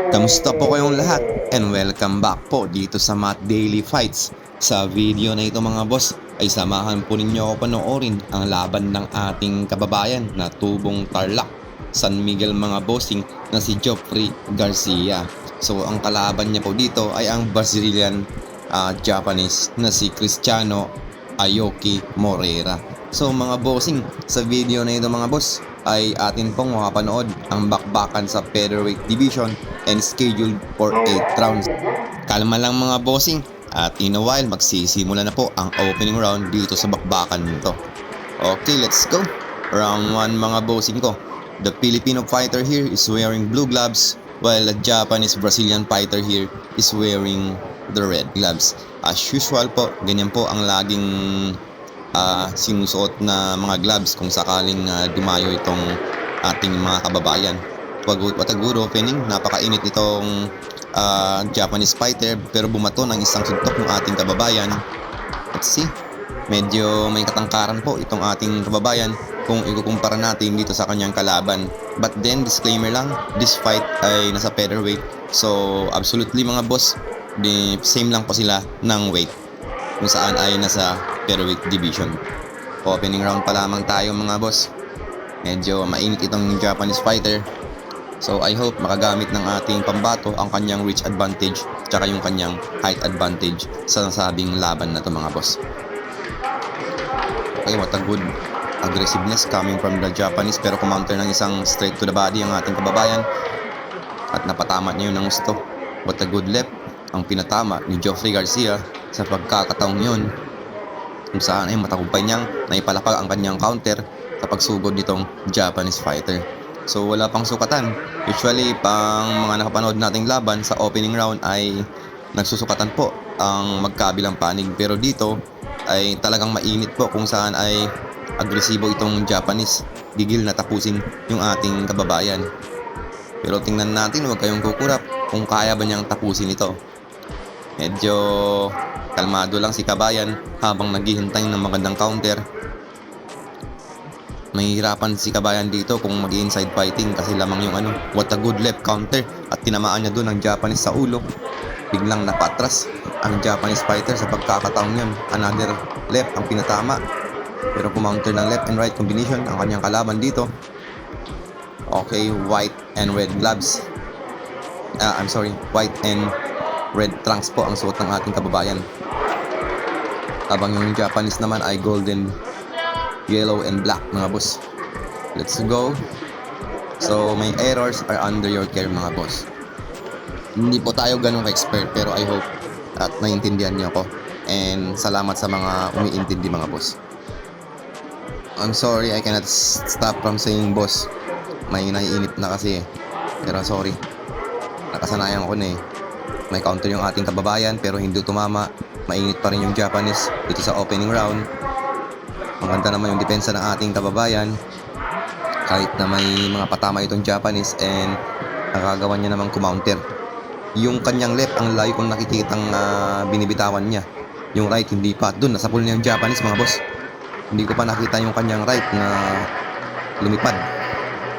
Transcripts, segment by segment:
Kamusta po kayong lahat and welcome back po dito sa Matt Daily Fights. Sa video na ito mga boss ay samahan po ninyo ako panoorin ang laban ng ating kababayan na tubong Tarlac, San Miguel mga bossing na si Geoffrey Garcia. So ang kalaban niya po dito ay ang Brazilian Japanese na si Cristiano Aoki Moreira. So mga bossing, sa video na ito mga boss ay atin pong makapanood ang bakbakan sa featherweight division and scheduled for 8 rounds. Kalma lang mga bossing, at in a while magsisimula na po ang opening round dito sa bakbakan nito. Okay, let's go. Round 1 mga bossing ko. The Filipino fighter here is wearing blue gloves while the Japanese Brazilian fighter here is wearing the red gloves. As usual po, ganyan po ang laging sinusuot na mga gloves kung sakaling dumayo itong ating mga kababayan. What a good opening. Napakainit itong Japanese fighter pero bumato ng isang suntok ng ating kababayan. Let's see. Medyo may katangkaran po itong ating kababayan kung ikukumpara natin dito sa kanyang kalaban. But then, disclaimer lang, this fight ay nasa featherweight. So, absolutely mga boss, same lang po sila ng weight kung saan ay nasa featherweight division. Opening round pa lamang tayo mga boss. Medyo mainit itong Japanese fighter. So I hope makagamit ng ating pambato ang kanyang reach advantage tsaka yung kanyang height advantage sa nasabing laban na to mga boss. Okay, what a good aggressiveness coming from the Japanese pero kumounter ng isang straight to the body ang ating kababayan at napatama niya yun ng gusto. What a good left ang pinatama ni Geoffrey Garcia sa pagkakataong yun kung saan ay matagumpay niyang naipalapag ang kanyang counter sa pagsugod nitong Japanese fighter. So wala pang sukatan. Usually pang mga nakapanood nating laban sa opening round ay nagsusukatan po ang magkabilang panig, pero dito ay talagang mainit po kung saan ay agresibo itong Japanese. Gigil na tapusin yung ating kababayan. Pero tingnan natin, huwag kayong kukurap kung kaya ba niyang tapusin ito. Medyo kalmado lang si kabayan habang naghihintay ng magandang counter. Mahihirapan si kabayan dito kung mag-inside fighting kasi lamang yung what a good left counter at tinamaan niya doon ang Japanese sa ulo. Biglang napatras ang Japanese fighter sa pagkakataong yun. Another left ang pinatama. Pero kumounter ng left and right combination ang kanyang kalaban dito. Okay, white and red gloves. White and red trunks po ang suot ng ating kababayan. Habang yung Japanese naman ay golden, yellow, and black mga boss. Let's go. So may errors are under your care mga boss. Hindi po tayo ganun ka-expert pero I hope at naiintindihan niyo ako. And salamat sa mga umiintindi mga boss. I'm sorry I cannot stop from saying boss. May naiinip na kasi pero sorry. Nakasanayan ko na eh. May counter yung ating kababayan pero hindi tumama. Mainit pa rin yung Japanese dito sa opening round. Maganda naman yung depensa ng ating kababayan kahit na may mga patama itong Japanese and nakagawa niya namang kumounter. Yung kanyang left ang layo kong nakikitang binibitawan niya. Yung right hindi pa. Doon nasa pool niya yung Japanese mga boss. Hindi ko pa nakita yung kanyang right na lumipad.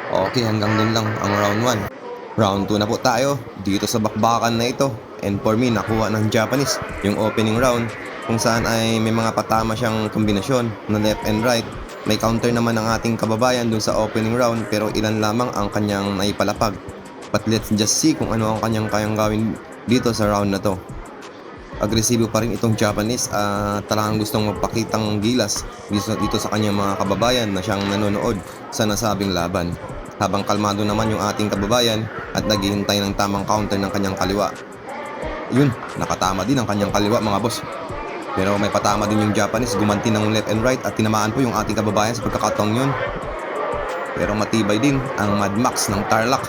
Okay, hanggang doon lang ang round 1. Round 2 na po tayo dito sa bakbakan na ito. And for me, nakuha ng Japanese yung opening round kung saan ay may mga patama siyang kombinasyon na left and right. May counter naman ng ating kababayan dun sa opening round pero ilan lamang ang kanyang naipalapag. But let's just see kung ano ang kanyang kayang gawin dito sa round na to. Agresibo pa rin itong Japanese. Talagang gustong magpakitang gilas dito sa kanyang mga kababayan na siyang nanonood sa nasabing laban. Habang kalmado naman yung ating kababayan at naghihintay ng tamang counter ng kanyang kaliwa. Yun, nakatama din ang kanyang kaliwa mga boss. Pero may patama din yung Japanese, gumanti ng left and right at tinamaan po yung ating kababayan sa pagkakataong yun. Pero matibay din ang Mad Max ng Tarlac.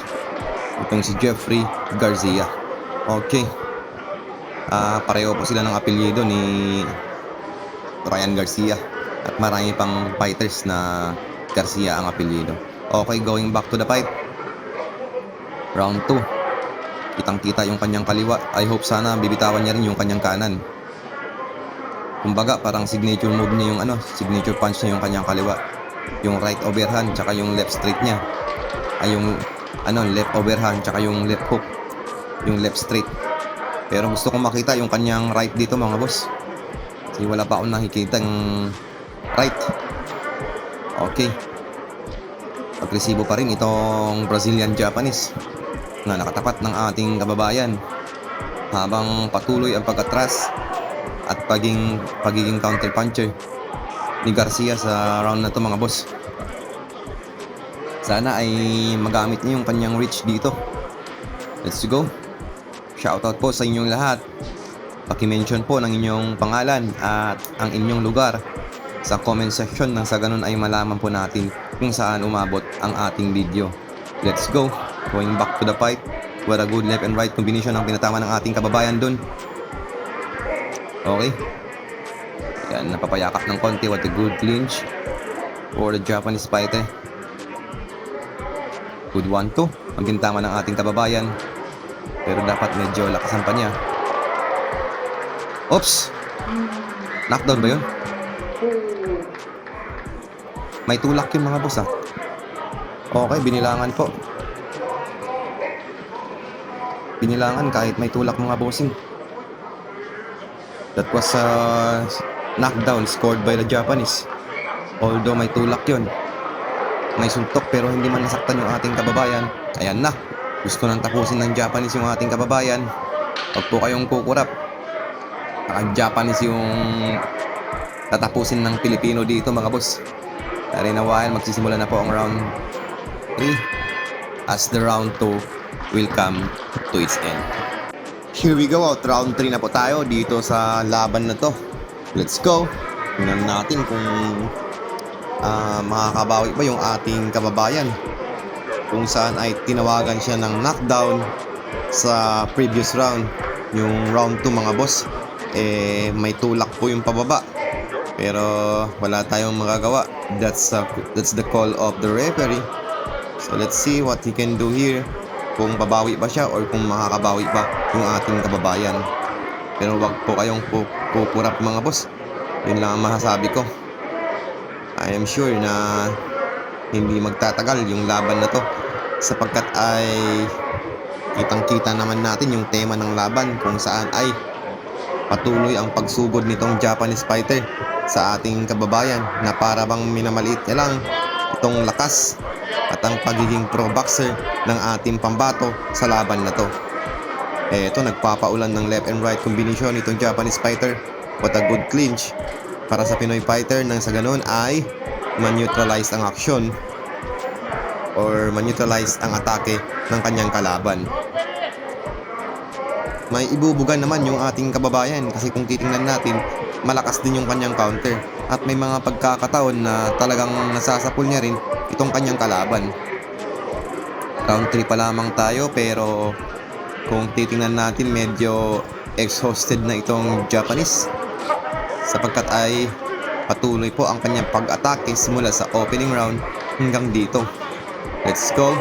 Itong si Geoffrey Garcia. Okay. Pareho po sila ng apelyido ni Ryan Garcia. At marami pang fighters na Garcia ang apelyido. Okay, going back to the fight. Round 2. Kitang-kita yung kanyang kaliwa. I hope sana bibitawan niya rin yung kanyang kanan. Kumbaga, parang signature move niya yung signature punch niya yung kanyang kaliwa. Yung right overhand, tsaka yung left straight niya. Ay yung left overhand tsaka yung left hook, yung left straight. Pero gusto kong makita yung kanyang right dito mga boss. Kasi wala pa akong nakikita yung right. Okay. Agresibo pa rin itong Brazilian Japanese na nakatapat ng ating kababayan habang patuloy ang pagkatras at pagiging counter puncher ni Garcia sa round na to mga boss. Sana ay magamit niyo yung kanyang reach dito. Let's go. Shoutout po sa inyong lahat. Paki-mention po ng inyong pangalan at ang inyong lugar sa comment section nang sa ganun ay malaman po natin kung saan umabot ang ating video. Let's go. Going back to the fight. What a good left and right combination ang pinatama ng ating kababayan dun. Okay. Yan, napapayakap ng konti. What a good clinch for the Japanese fighter. Good 1-2. Ang gintama ng ating kababayan. Pero dapat medyo lakasan pa niya. Oops! Knockdown ba yun? May tulak yun mga boss Okay, binilangan po. Binilangan kahit may tulak mga bossing. That was a knockdown scored by the Japanese. Although may tulak yun. May suntok pero hindi man nasaktan yung ating kababayan. Ayan na. Gusto nang tapusin ng Japanese yung ating kababayan. Huwag po kayong kukurap. Japanese yung tatapusin ng Pilipino dito mga boss. Pero in a while, magsisimula na po ang round 3 as the round 2 will come to its end. Here we go out. Round 3 na po tayo dito sa laban na to. Let's go. Tingnan natin kung makakabawi ba yung ating kababayan. Kung saan ay tinawagan siya ng knockdown sa previous round. Yung round 2 mga boss, may tulak po yung pababa. Pero wala tayong magagawa. That's the call of the referee. So let's see what he can do here. Kung babawi ba siya or kung makakabawi ba yung ating kababayan. Pero wag po kayong pupurap mga boss. Yun lang ang masasabi ko. I am sure na hindi magtatagal yung laban na to, sapagkat ay kitang-kita naman natin yung tema ng laban kung saan ay patuloy ang pagsugod nitong Japanese fighter sa ating kababayan na para bang minamaliit niya lang itong lakas at ang pagiging pro boxer ng ating pambato sa laban na to. Eto, nagpapaulan ng left and right combination itong Japanese fighter. What a good clinch para sa Pinoy fighter nang sa ganun ay man-neutralize ang aksyon or man-neutralize ang atake ng kanyang kalaban. May ibubugan naman yung ating kababayan kasi kung titingnan natin, malakas din yung kanyang counter at may mga pagkakataon na talagang nasasapul niya rin itong kanyang kalaban. Round 3 pa lamang tayo pero kung titingnan natin medyo exhausted na itong Japanese sapagkat ay patuloy po ang kanyang pag-atake simula sa opening round hanggang dito. Let's go.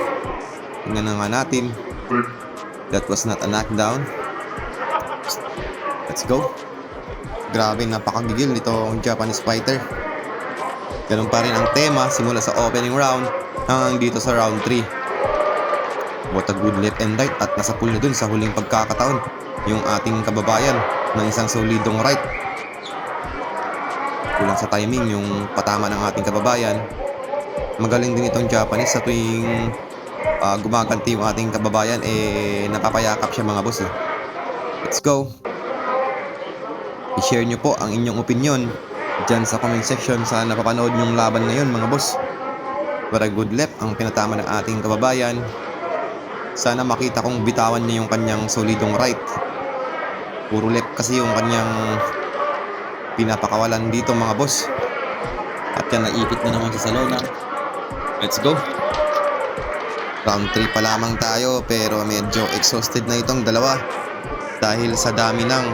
Tingnan na nga natin. That was not a knockdown. Let's go. Grabe, napakagigil nitong Japanese fighter. Ganun pa rin ang tema simula sa opening round hanggang dito sa round 3. What a good left and right at nasapul na dun sa huling pagkakataon yung ating kababayan ng isang solidong right. Kulang sa timing yung patama ng ating kababayan. Magaling din itong Japanese sa tuwing gumaganti yung ating kababayan, napapayakap siya mga boss. Let's go. I-share nyo po ang inyong opinion dyan sa comment section sa napapanood nyong laban ngayon mga boss. What a good left ang pinatama ng ating kababayan. Sana makita kong bitawan niya yung kanyang solidong right. Puro left kasi yung kanyang pinapakawalan dito mga boss. At yan, naipit na naman sa Salona. Let's go. Round 3 pa lamang tayo pero medyo exhausted na itong dalawa dahil sa dami ng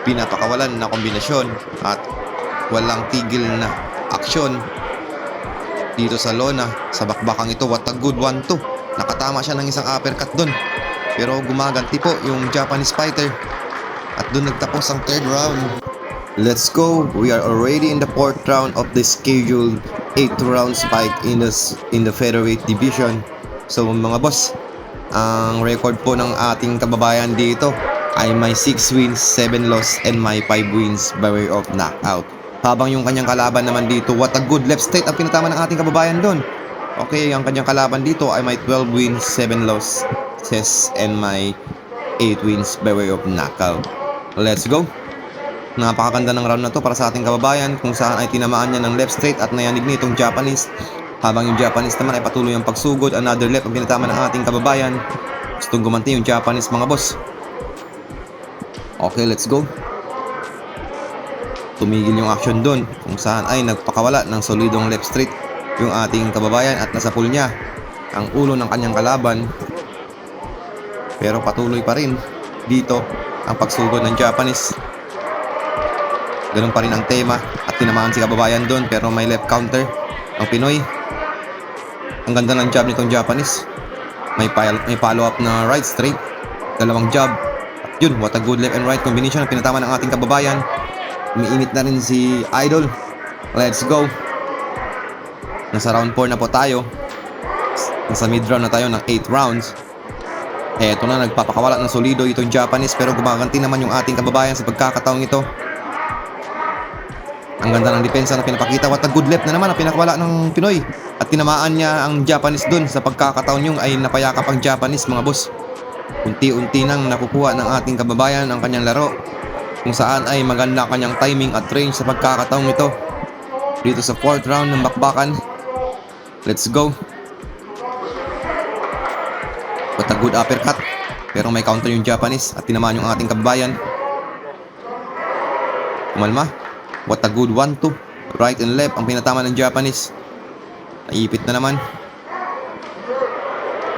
pinapakawalan na kombinasyon at walang tigil na aksyon dito sa lona. Sa bakbakang ito, what a good 1-2. Nakatama siya ng isang uppercut dun pero gumaganti po yung Japanese fighter at dun nagtapos ang third round. Let's go. We are already in the fourth round of the scheduled 8 rounds fight in the featherweight division. So mga boss, ang record po ng ating kababayan dito ay may 6 wins, 7 loss, and may 5 wins by way of knockout. Habang yung kanyang kalaban naman dito, what a good left straight ang pinatama ng ating kababayan doon. Okay, ang kanyang kalaban dito ay may 12 wins, 7 losses, and may 8 wins by way of knockout. Let's go! Napakaganda ng round na to para sa ating kababayan, kung saan ay tinamaan niya ng left straight at nayanig nitong Japanese. Habang yung Japanese naman ay patuloy ang pagsugod. Another left ang pinatama ng ating kababayan. Gustong gumanti yung Japanese mga boss. Okay, let's go. Tumigil yung action dun, kung saan ay nagpakawala ng solidong left straight yung ating kababayan at nasapul niya ang ulo ng kanyang kalaban. Pero patuloy pa rin dito ang pagsugod ng Japanese. Ganun pa rin ang tema at tinamaan si kababayan doon, pero may left counter ang Pinoy. Ang ganda ng jab nitong Japanese. May follow up na right straight, dalawang jab. At yun, what a good left and right combination ang pinatama ng ating kababayan. Umiinit na rin si Idol. Let's go. Nasa round 4 na po tayo. Nasa mid round na tayo ng 8 rounds. Eto na, nagpapakawala ng solido itong Japanese, pero gumaganti naman yung ating kababayan sa pagkakataong ito. Ang ganda ng depensa na pinapakita. What a good left na naman ang pinakawala ng Pinoy. At tinamaan niya ang Japanese dun. Sa pagkakataon yung ay napayakap ang Japanese mga boss. Unti-unti nang nakukuha ng ating kababayan ang kanyang laro, kung saan ay maganda kanyang timing at range sa pagkakataong ito. Dito sa 4th round ng bakbakan. Let's go. What a good uppercut. Pero may counter yung Japanese at tinamaan yung ating kababayan. Kumalma. What a good 1-2. Right and left ang pinatama ng Japanese. Naipit na naman.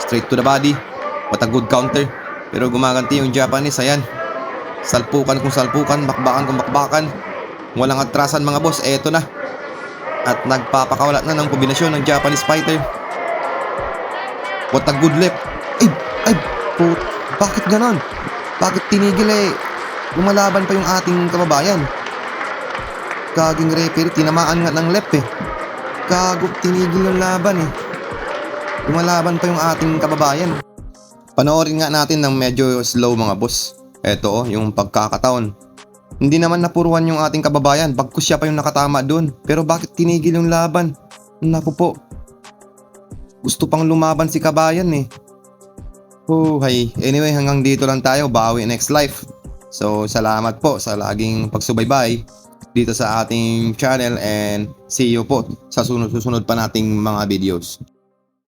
Straight to the body. What a good counter. Pero gumaganti yung Japanese. Ayan. Salpukan kung salpukan. Bakbakan kung bakbakan. Walang atrasan mga boss. Eto na. At nagpapakawala na ng kombinasyon ng Japanese fighter. What a good left. Ay, bakit ganon? Bakit tinigil lumalaban pa yung ating kababayan? Gaging referee, tinamaan nga ng left Gago, tinigil yung laban Lumalaban pa yung ating kababayan. Panoorin nga natin ng medyo slow mga boss. Eto yung pagkakataon. Hindi naman napuruan yung ating kababayan, bagkus siya pa yung nakatama doon. Pero bakit tinigil yung laban? Naku po. Gusto pang lumaban si kabayan Anyway, hanggang dito lang tayo. Bawi next life. So, salamat po sa laging pagsubaybay dito sa ating channel, and see you po sa susunod pa nating mga videos.